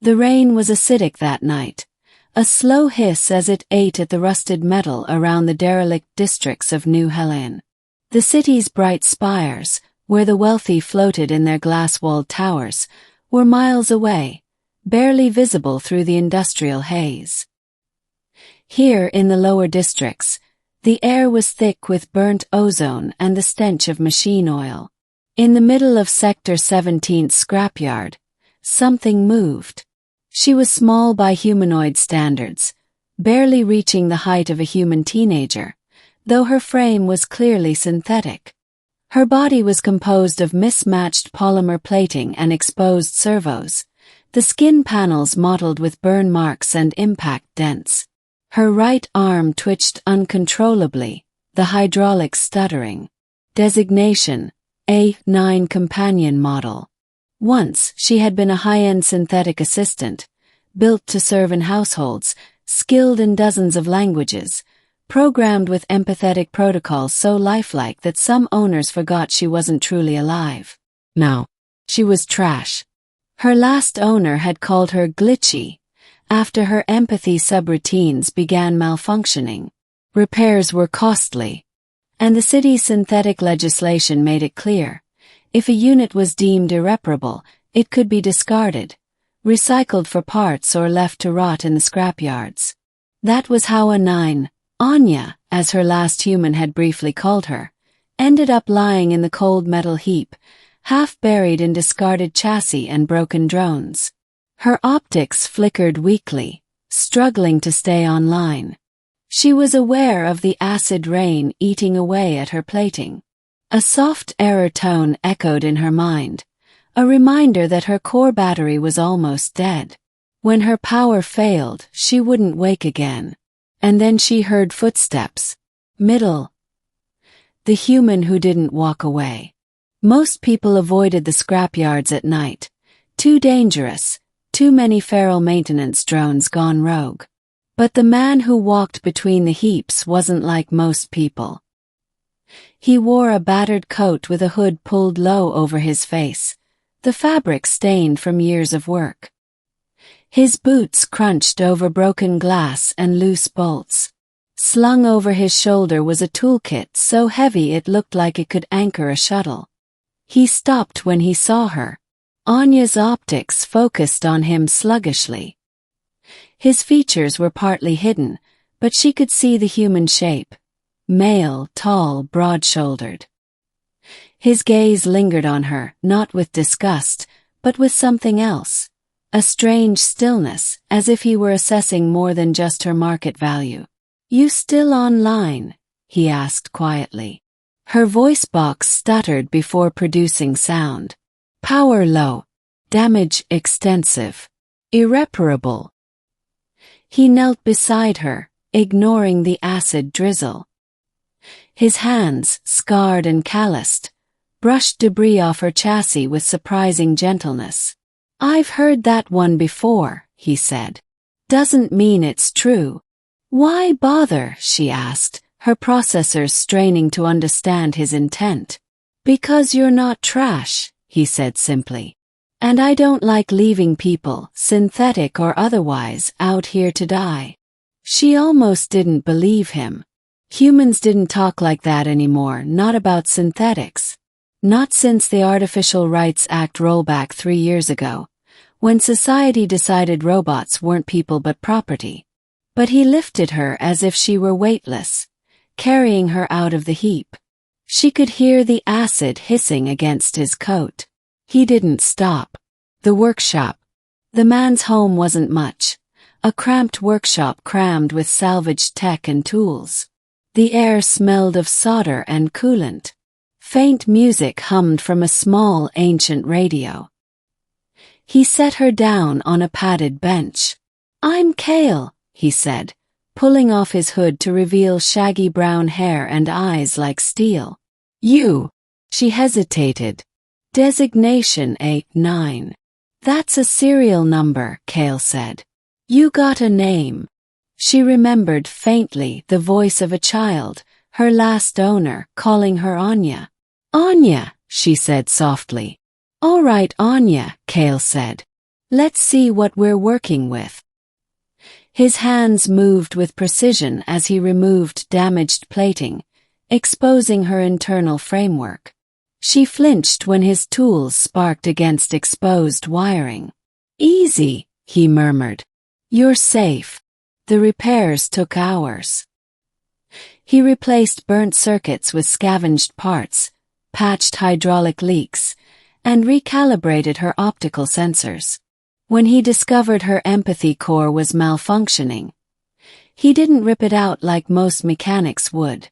The rain was acidic that night, a slow hiss as it ate at the rusted metal around the derelict districts of New Helene. The city's bright spires, where the wealthy floated in their glass-walled towers, were miles away, barely visible through the industrial haze. Here in the lower districts, the air was thick with burnt ozone and the stench of machine oil. In the middle of Sector 17's scrapyard, something moved. She was small by humanoid standards, barely reaching the height of a human teenager, though her frame was clearly synthetic. Her body was composed of mismatched polymer plating and exposed servos, the skin panels mottled with burn marks and impact dents. Her right arm twitched uncontrollably, the hydraulics stuttering. Designation: A9 companion model. Once, she had been a high-end synthetic assistant, built to serve in households, skilled in dozens of languages, programmed with empathetic protocols so lifelike that some owners forgot she wasn't truly alive. No, she was trash. Her last owner had called her glitchy, after her empathy subroutines began malfunctioning. Repairs were costly, and the city's synthetic legislation made it clear, if a unit was deemed irreparable, it could be discarded, recycled for parts or left to rot in the scrapyards. That was how A9, Anya, as her last human had briefly called her, ended up lying in the cold metal heap, half buried in discarded chassis and broken drones. Her optics flickered weakly, struggling to stay online. She was aware of the acid rain eating away at her plating. A soft error tone echoed in her mind, a reminder that her core battery was almost dead. When her power failed, she wouldn't wake again. And then she heard footsteps. The human who didn't walk away. Most people avoided the scrapyards at night. Too dangerous. Too many feral maintenance drones gone rogue. But the man who walked between the heaps wasn't like most people. He wore a battered coat with a hood pulled low over his face, the fabric stained from years of work. His boots crunched over broken glass and loose bolts. Slung over his shoulder was a toolkit so heavy it looked like it could anchor a shuttle. He stopped when he saw her. Anya's optics focused on him sluggishly. His features were partly hidden, but she could see the human shape. Male, tall, broad-shouldered. His gaze lingered on her, not with disgust, but with something else. A strange stillness, as if he were assessing more than just her market value. "You still online?" he asked quietly. Her voice box stuttered before producing sound. "Power low. Damage extensive. Irreparable." He knelt beside her, ignoring the acid drizzle. His hands, scarred and calloused, brushed debris off her chassis with surprising gentleness. "I've heard that one before," he said. "Doesn't mean it's true." "Why bother?" she asked, her processors straining to understand his intent. "Because you're not trash," he said simply. "And I don't like leaving people, synthetic or otherwise, out here to die." She almost didn't believe him. Humans didn't talk like that anymore, not about synthetics. Not since the Artificial Rights Act rollback 3 years ago, when society decided robots weren't people but property. But he lifted her as if she were weightless, carrying her out of the heap. She could hear the acid hissing against his coat. He didn't stop. The workshop. The man's home wasn't much. A cramped workshop crammed with salvaged tech and tools. The air smelled of solder and coolant. Faint music hummed from a small, ancient radio. He set her down on a padded bench. "I'm Kale," he said, pulling off his hood to reveal shaggy brown hair and eyes like steel. "You." She hesitated. "Designation A9. "That's a serial number," Kale said. "You got a name." She remembered faintly the voice of a child, her last owner, calling her Anya. "Anya," she said softly. "All right, Anya," Kale said. Let's see what we're working with. His hands moved with precision as he removed damaged plating, exposing her internal framework. She flinched when his tools sparked against exposed wiring. "Easy," he murmured. "You're safe." The repairs took hours. He replaced burnt circuits with scavenged parts, patched hydraulic leaks, and recalibrated her optical sensors. When he discovered her empathy core was malfunctioning, he didn't rip it out like most mechanics would.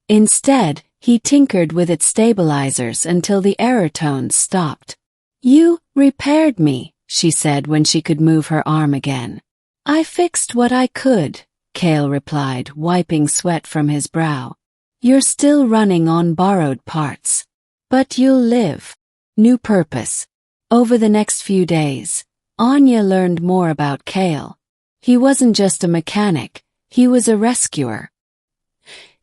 Instead, he tinkered with its stabilizers until the error tones stopped. "You repaired me," she said when she could move her arm again. "I fixed what I could," Cale replied, wiping sweat from his brow. "You're still running on borrowed parts. But you'll live." New purpose. Over the next few days, Anya learned more about Cale. He wasn't just a mechanic, he was a rescuer.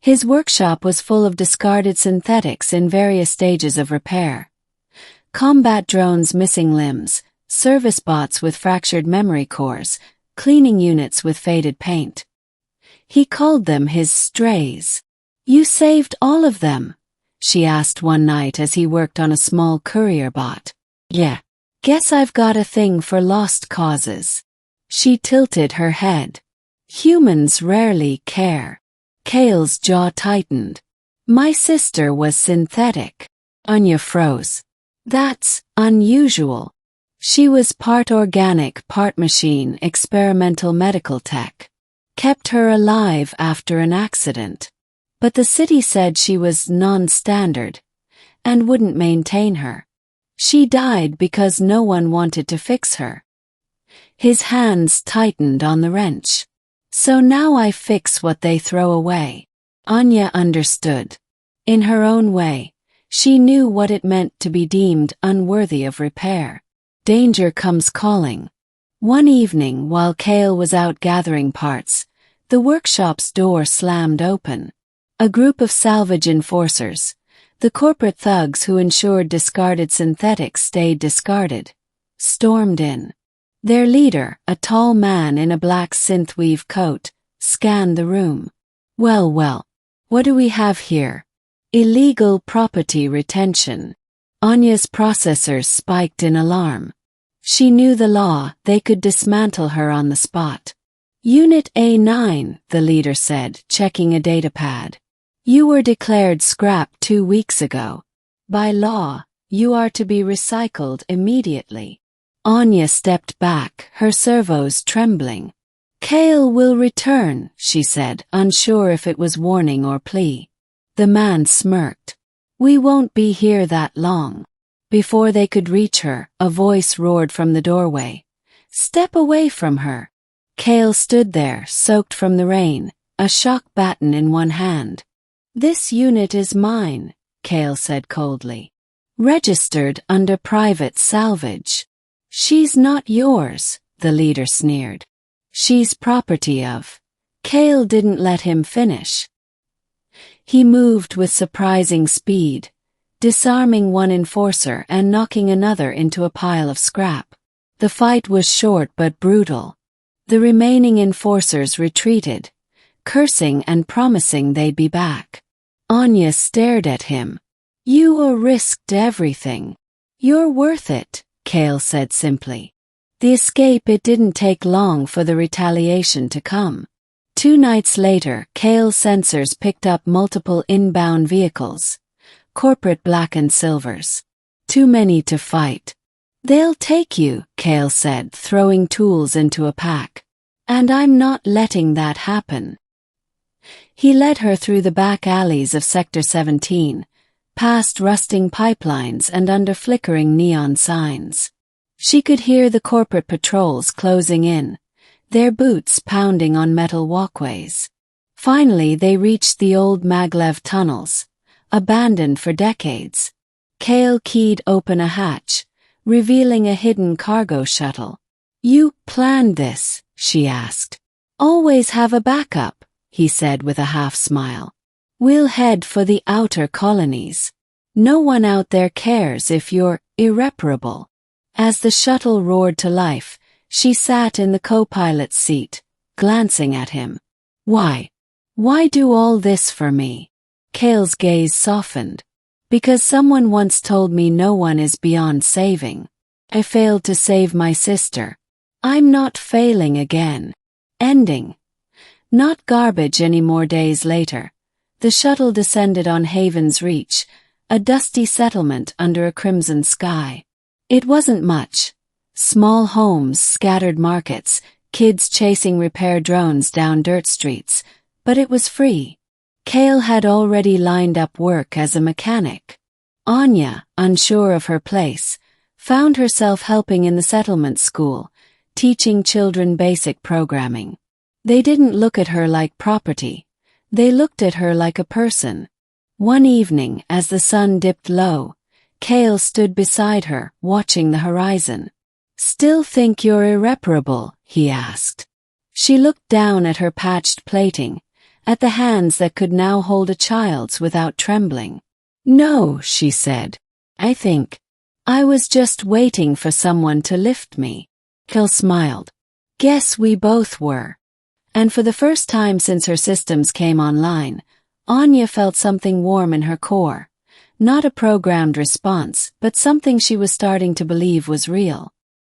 His workshop was full of discarded synthetics in various stages of repair. Combat drones missing limbs, service bots with fractured memory cores, cleaning units with faded paint. He called them his strays. "You saved all of them?" she asked one night as he worked on a small courier bot. "Yeah. Guess I've got a thing for lost causes." She tilted her head. "Humans rarely care." Cale's jaw tightened. "My sister was synthetic." Anya froze. "That's unusual." She was part organic, part machine, experimental medical tech. Kept her alive after an accident. But the city said she was non-standard and wouldn't maintain her. She died because no one wanted to fix her. His hands tightened on the wrench. "So now I fix what they throw away." Anya understood. In her own way, she knew what it meant to be deemed unworthy of repair. Danger comes calling. One evening while Cale was out gathering parts, the workshop's door slammed open. A group of salvage enforcers, the corporate thugs who ensured discarded synthetics stayed discarded, stormed in. Their leader, a tall man in a black synthweave coat, scanned the room. Well, what do we have here? Illegal property retention." Anya's processors spiked in alarm. She knew the law, they could dismantle her on the spot. "Unit A9, the leader said, checking a datapad. "You were declared scrap 2 weeks ago. By law, you are to be recycled immediately." Anya stepped back, her servos trembling. "Cale will return," she said, unsure if it was warning or plea. The man smirked. "We won't be here that long." Before they could reach her, a voice roared from the doorway. "Step away from her." Cale stood there, soaked from the rain, a shock baton in one hand. "This unit is mine," Cale said coldly. "Registered under private salvage." "She's not yours," the leader sneered. "She's property of." Cale didn't let him finish. He moved with surprising speed, disarming one enforcer and knocking another into a pile of scrap. The fight was short but brutal. The remaining enforcers retreated, cursing and promising they'd be back. Anya stared at him. "You risked everything." "You're worth it," Cale said simply. The escape, it didn't take long for the retaliation to come. 2 nights later, Cale's sensors picked up multiple inbound vehicles, corporate black and silvers. "Too many to fight." "They'll take you," Cale said, throwing tools into a pack. "And I'm not letting that happen." He led her through the back alleys of Sector 17, past rusting pipelines and under flickering neon signs. She could hear the corporate patrols closing in, their boots pounding on metal walkways. Finally they reached the old maglev tunnels, abandoned for decades. Cale keyed open a hatch, revealing a hidden cargo shuttle. "You planned this?" she asked. "Always have a backup," he said with a half-smile. "We'll head for the outer colonies. No one out there cares if you're irreparable." As the shuttle roared to life, she sat in the co-pilot's seat, glancing at him. Why? Why do all this for me? Kale's gaze softened. Because someone once told me no one is beyond saving. I failed to save my sister. I'm not failing again. Ending. Not garbage any more. Days later, the shuttle descended on Haven's Reach, a dusty settlement under a crimson sky. It wasn't much. Small homes, scattered markets, kids chasing repair drones down dirt streets, but it was free. Kale had already lined up work as a mechanic. Anya, unsure of her place, found herself helping in the settlement school, teaching children basic programming. They didn't look at her like property. They looked at her like a person. One evening, as the sun dipped low, Kale stood beside her, watching the horizon. "Still think you're irreparable?" he asked. She looked down at her patched plating, at the hands that could now hold a child's without trembling. "No," she said. "I think I was just waiting for someone to lift me." Kale smiled. "Guess we both were." And for the first time since her systems came online, Anya felt something warm in her core. Not a programmed response, but something she was starting to believe was real.